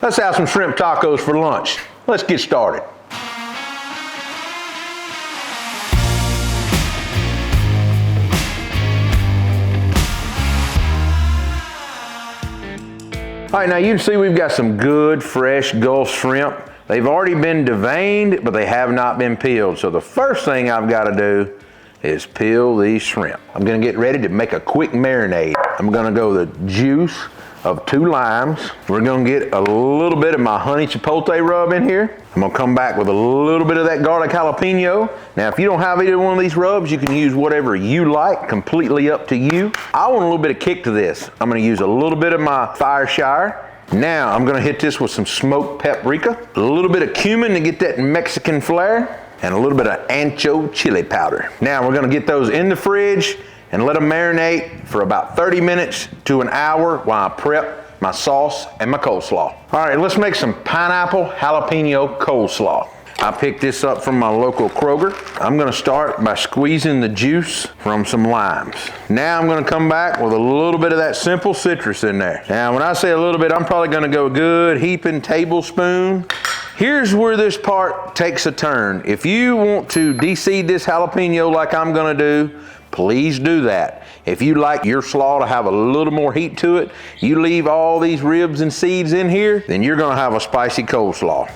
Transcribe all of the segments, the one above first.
Let's have some shrimp tacos for lunch. Let's get started. All right, now you can see we've got some good, fresh Gulf shrimp. They've already been deveined, but they have not been peeled. So the first thing I've got to do is peel these shrimp. I'm gonna get ready to make a quick marinade. I'm gonna go the juice of 2 limes. We're gonna get a little bit of my honey chipotle rub in here. I'm gonna come back with a little bit of that garlic jalapeno. Now, if you don't have either one of these rubs, you can use whatever you like, completely up to you. I want a little bit of kick to this. I'm gonna use a little bit of my Fireshire. Now, I'm gonna hit this with some smoked paprika, a little bit of cumin to get that Mexican flair, and a little bit of ancho chile powder. Now, we're gonna get those in the fridge and let them marinate for about 30 minutes to an hour while I prep my sauce and my coleslaw. All right, let's make some pineapple jalapeno coleslaw. I picked this up from my local Kroger. I'm gonna start by squeezing the juice from some limes. Now I'm gonna come back with a little bit of that simple citrus in there. Now when I say a little bit, I'm probably gonna go a good heaping tablespoon. Here's where this part takes a turn. If you want to de-seed this jalapeno like I'm gonna do, please do that. If you like your slaw to have a little more heat to it, you leave all these ribs and seeds in here, then you're gonna have a spicy coleslaw.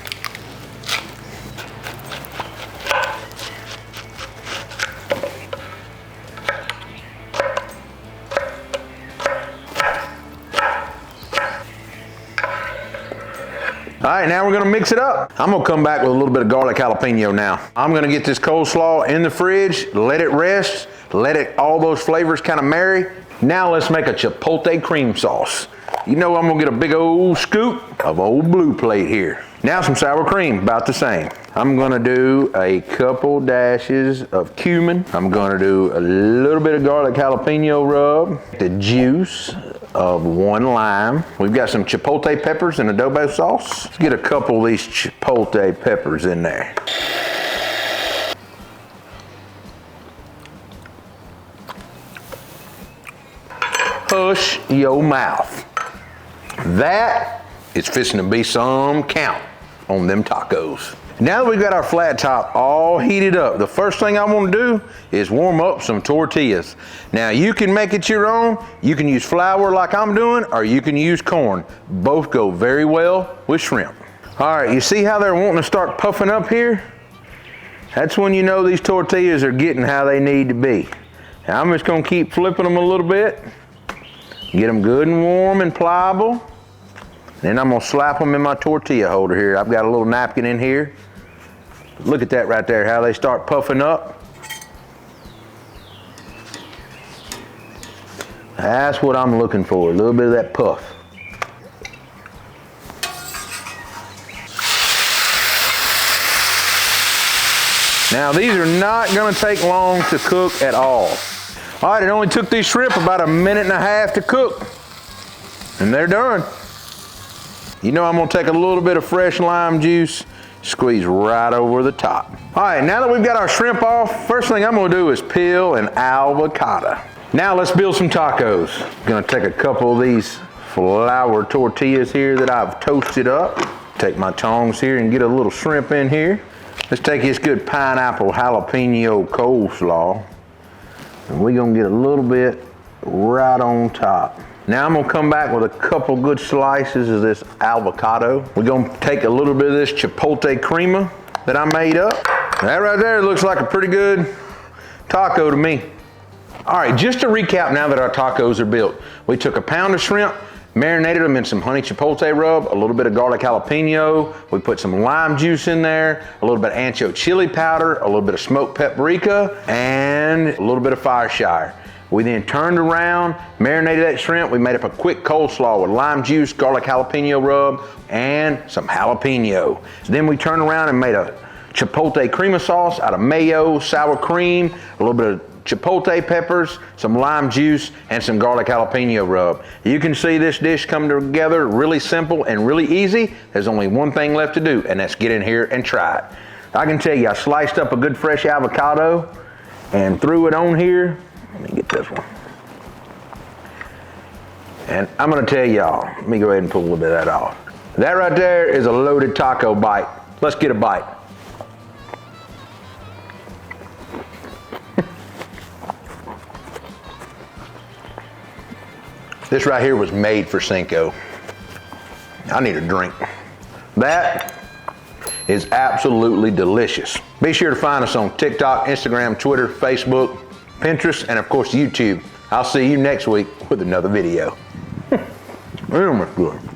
All right, now we're gonna mix it up. I'm gonna come back with a little bit of garlic jalapeno now. I'm gonna get this coleslaw in the fridge, let it rest, let all those flavors kind of marry. Now let's make a chipotle cream sauce. You know I'm gonna get a big old scoop of old blue plate here. Now some sour cream, about the same. I'm gonna do a couple dashes of cumin. I'm gonna do a little bit of garlic jalapeno rub, the juice of 1 lime. We've got some chipotle peppers and adobo sauce. Let's get a couple of these chipotle peppers in there. Hush your mouth. That is fixing to be some count on them tacos. Now that we've got our flat top all heated up, the first thing I want to do is warm up some tortillas. Now you can make it your own. You can use flour like I'm doing, or you can use corn. Both go very well with shrimp. All right, you see how they're wanting to start puffing up here? That's when you know these tortillas are getting how they need to be. Now I'm just gonna keep flipping them a little bit. Get them good and warm and pliable. Then I'm gonna slap them in my tortilla holder here. I've got a little napkin in here. Look at that right there, how they start puffing up. That's what I'm looking for, a little bit of that puff. Now these are not gonna take long to cook at all. All right, it only took these shrimp about 1.5 minutes to cook, and they're done. You know I'm gonna take a little bit of fresh lime juice, squeeze right over the top. All right, now that we've got our shrimp off, first thing I'm gonna do is peel an avocado. Now let's build some tacos. I'm gonna take a couple of these flour tortillas here that I've toasted up. Take my tongs here and get a little shrimp in here. Let's take this good pineapple jalapeno coleslaw, and we're gonna get a little bit right on top. Now I'm gonna come back with a couple good slices of this avocado. We're gonna take a little bit of this Chipotle Crema that I made up. That right there looks like a pretty good taco to me. All right, just to recap now that our tacos are built. We took a pound of shrimp, marinated them in some honey chipotle rub, a little bit of garlic jalapeno. We put some lime juice in there, a little bit of ancho chili powder, a little bit of smoked paprika, and a little bit of Fireshire. We then turned around, marinated that shrimp. We made up a quick coleslaw with lime juice, garlic jalapeno rub, and some jalapeno. Then we turned around and made a chipotle crema sauce out of mayo, sour cream, a little bit of chipotle peppers, some lime juice, and some garlic jalapeno rub. You can see this dish come together really simple and really easy. There's only one thing left to do, and that's get in here and try it. I can tell you, I sliced up a good fresh avocado and threw it on here. Let me get this one. And I'm gonna tell y'all, let me go ahead and pull a little bit of that off. That right there is a loaded taco bite. Let's get a bite. This right here was made for Cinco. I need a drink. That is absolutely delicious. Be sure to find us on TikTok, Instagram, Twitter, Facebook, Pinterest, and of course YouTube. I'll see you next week with another video. Damn, that's good.